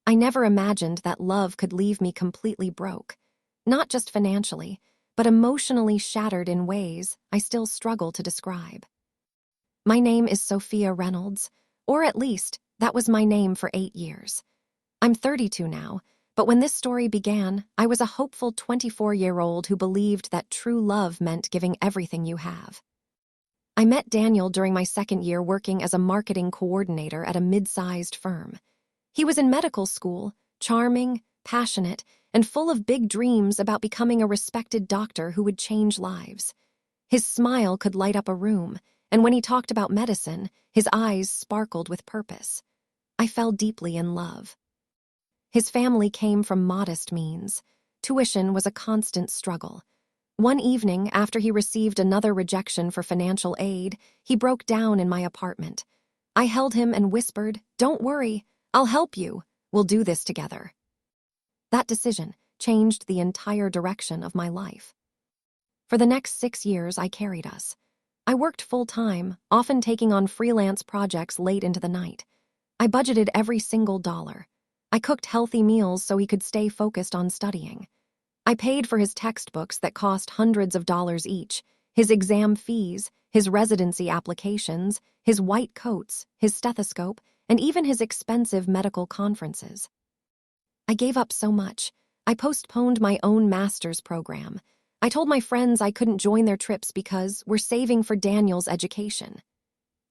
I never imagined that love could leave me completely broke, not just financially, but emotionally shattered in ways I still struggle to describe. My name is Sophia Reynolds, or at least, that was my name for 8 years. I'm 32 now, but when this story began, I was a hopeful 24-year-old who believed that true love meant giving everything you have. I met Daniel during my second year working as a marketing coordinator at a mid-sized firm. He was in medical school, charming, passionate, and full of big dreams about becoming a respected doctor who would change lives. His smile could light up a room, and when he talked about medicine, his eyes sparkled with purpose. I fell deeply in love. His family came from modest means. Tuition was a constant struggle. One evening, after he received another rejection for financial aid, he broke down in my apartment. I held him and whispered, "Don't worry, I'll help you. We'll do this together." That decision changed the entire direction of my life. For the next 6 years, I carried us. I worked full-time, often taking on freelance projects late into the night. I budgeted every single dollar. I cooked healthy meals so he could stay focused on studying. I paid for his textbooks that cost hundreds of dollars each, his exam fees, his residency applications, his white coats, his stethoscope, and even his expensive medical conferences. I gave up so much. I postponed my own master's program. I told my friends I couldn't join their trips because we're saving for Daniel's education.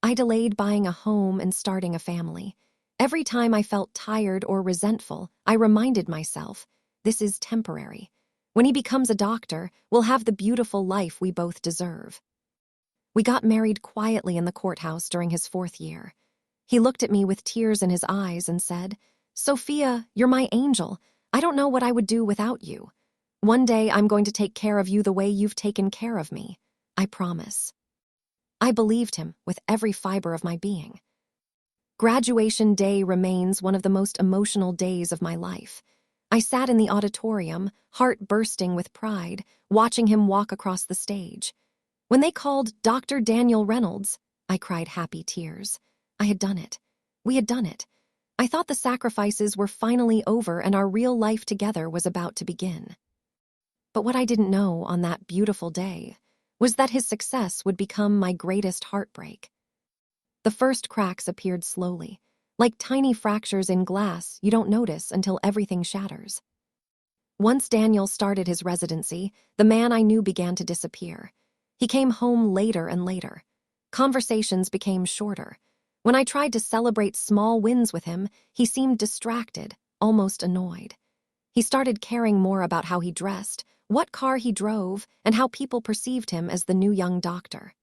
I delayed buying a home and starting a family. Every time I felt tired or resentful, I reminded myself, this is temporary. When he becomes a doctor, we'll have the beautiful life we both deserve. We got married quietly in the courthouse during his 4th year. He looked at me with tears in his eyes and said, "Sophia, you're my angel. I don't know what I would do without you. One day I'm going to take care of you the way you've taken care of me. I promise." I believed him with every fiber of my being. Graduation day remains one of the most emotional days of my life. I sat in the auditorium, heart bursting with pride, watching him walk across the stage. When they called Dr. Daniel Reynolds, I cried happy tears. I had done it. We had done it. I thought the sacrifices were finally over and our real life together was about to begin. But what I didn't know on that beautiful day was that his success would become my greatest heartbreak. The first cracks appeared slowly, like tiny fractures in glass you don't notice until everything shatters. Once Daniel started his residency, the man I knew began to disappear. He came home later and later. Conversations became shorter. When I tried to celebrate small wins with him, he seemed distracted, almost annoyed. He started caring more about how he dressed, what car he drove, and how people perceived him as the new young doctor.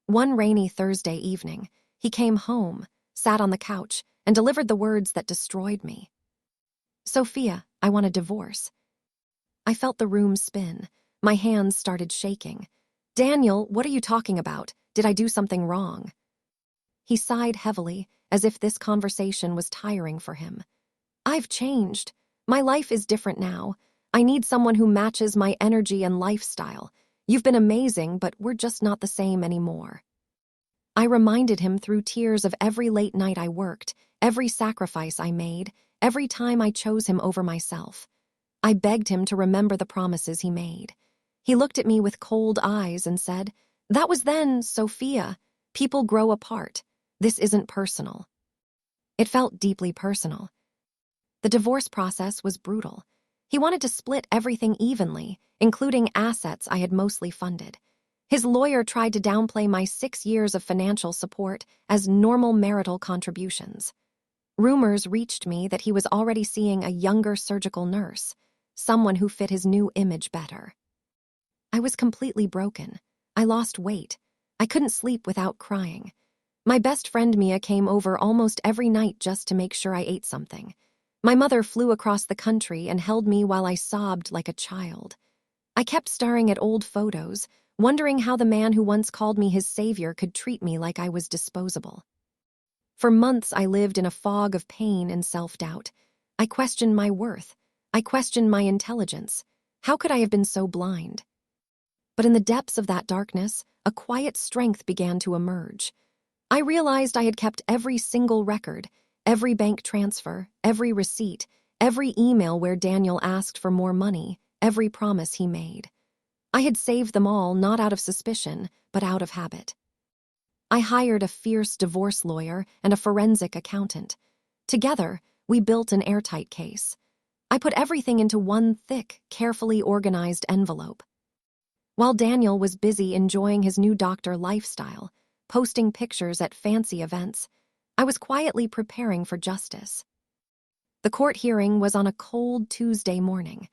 One rainy Thursday evening, he came home, sat on the couch, and delivered the words that destroyed me. "Sophia, I want a divorce." I felt the room spin. My hands started shaking. "Daniel, what are you talking about? Did I do something wrong?" He sighed heavily, as if this conversation was tiring for him. "I've changed. My life is different now. I need someone who matches my energy and lifestyle. You've been amazing, but we're just not the same anymore." I reminded him through tears of every late night I worked, every sacrifice I made, every time I chose him over myself. I begged him to remember the promises he made. He looked at me with cold eyes and said, "That was then, Sophia. People grow apart. This isn't personal." It felt deeply personal. The divorce process was brutal. He wanted to split everything evenly, including assets I had mostly funded. His lawyer tried to downplay my 6 years of financial support as normal marital contributions. Rumors reached me that he was already seeing a younger surgical nurse, someone who fit his new image better. I was completely broken. I lost weight. I couldn't sleep without crying. My best friend Mia came over almost every night just to make sure I ate something. My mother flew across the country and held me while I sobbed like a child. I kept staring at old photos, wondering how the man who once called me his savior could treat me like I was disposable. For months I lived in a fog of pain and self-doubt. I questioned my worth. I questioned my intelligence. How could I have been so blind? But in the depths of that darkness, a quiet strength began to emerge. I realized I had kept every single record, Every bank transfer, every receipt, every email where Daniel asked for more money, every promise he made. I had saved them all not out of suspicion, but out of habit. I hired a fierce divorce lawyer and a forensic accountant. Together, we built an airtight case. I put everything into one thick, carefully organized envelope. While Daniel was busy enjoying his new doctor lifestyle, posting pictures at fancy events, I was quietly preparing for justice. The court hearing was on a cold Tuesday morning.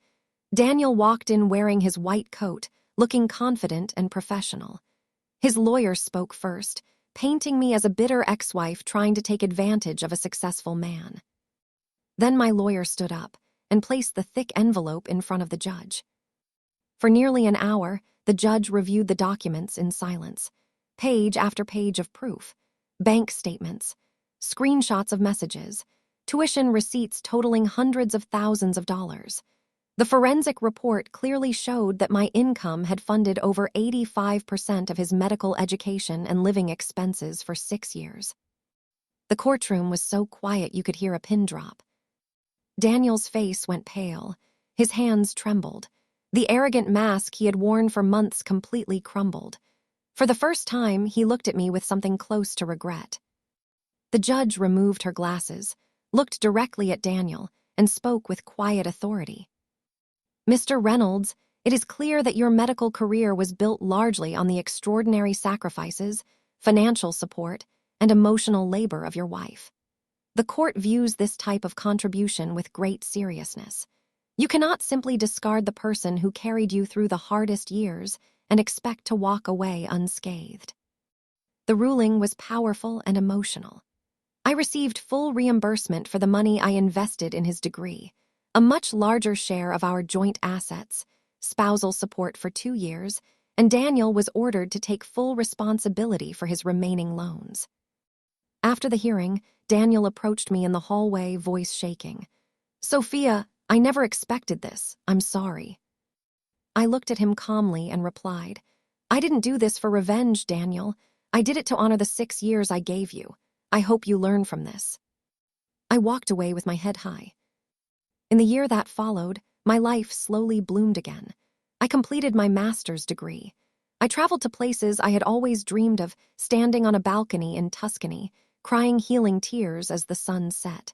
Daniel walked in wearing his white coat, looking confident and professional. His lawyer spoke first, painting me as a bitter ex-wife trying to take advantage of a successful man. Then my lawyer stood up and placed the thick envelope in front of the judge. For nearly an hour, the judge reviewed the documents in silence, page after page of proof, bank statements, screenshots of messages, tuition receipts totaling hundreds of thousands of dollars. The forensic report clearly showed that my income had funded over 85% of his medical education and living expenses for 6 years. The courtroom was so quiet you could hear a pin drop. Daniel's face went pale. His hands trembled. The arrogant mask he had worn for months completely crumbled. For the first time, he looked at me with something close to regret. The judge removed her glasses, looked directly at Daniel, and spoke with quiet authority. "Mr. Reynolds, it is clear that your medical career was built largely on the extraordinary sacrifices, financial support, and emotional labor of your wife. The court views this type of contribution with great seriousness. You cannot simply discard the person who carried you through the hardest years and expect to walk away unscathed." The ruling was powerful and emotional. I received full reimbursement for the money I invested in his degree, a much larger share of our joint assets, spousal support for 2 years, and Daniel was ordered to take full responsibility for his remaining loans. After the hearing, Daniel approached me in the hallway, voice shaking. "Sophia, I never expected this. I'm sorry." I looked at him calmly and replied, "I didn't do this for revenge, Daniel. I did it to honor the 6 years I gave you. I hope you learn from this." I walked away with my head high. In the year that followed, my life slowly bloomed again. I completed my master's degree. I traveled to places I had always dreamed of, standing on a balcony in Tuscany, crying healing tears as the sun set.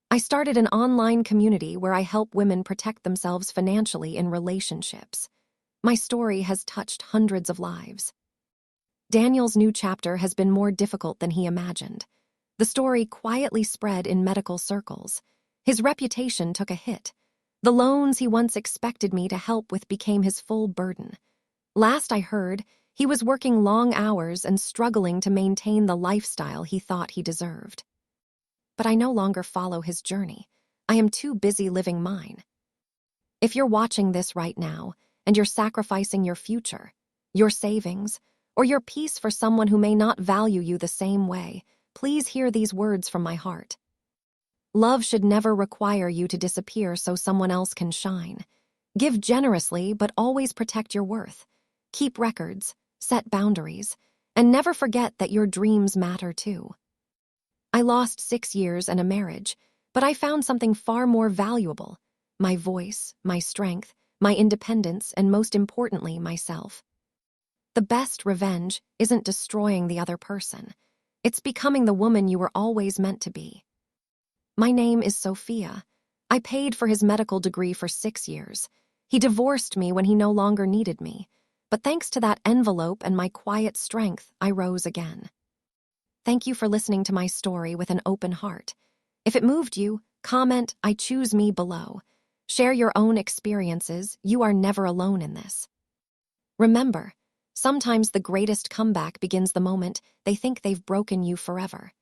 I started an online community where I help women protect themselves financially in relationships. My story has touched hundreds of lives. Daniel's new chapter has been more difficult than he imagined. The story quietly spread in medical circles. His reputation took a hit. The loans he once expected me to help with became his full burden. Last I heard, he was working long hours and struggling to maintain the lifestyle he thought he deserved. But I no longer follow his journey. I am too busy living mine. If you're watching this right now, and you're sacrificing your future, your savings, or your peace for someone who may not value you the same way, please hear these words from my heart. Love should never require you to disappear so someone else can shine. Give generously, but always protect your worth. Keep records, set boundaries, and never forget that your dreams matter too. I lost 6 years and a marriage, but I found something far more valuable: my voice, my strength, my independence, and most importantly, myself. The best revenge isn't destroying the other person. It's becoming the woman you were always meant to be. My name is Sophia. I paid for his medical degree for 6 years. He divorced me when he no longer needed me. But thanks to that envelope and my quiet strength, I rose again. Thank you for listening to my story with an open heart. If it moved you, comment "I choose me" below. Share your own experiences. You are never alone in this. Remember, sometimes the greatest comeback begins the moment they think they've broken you forever.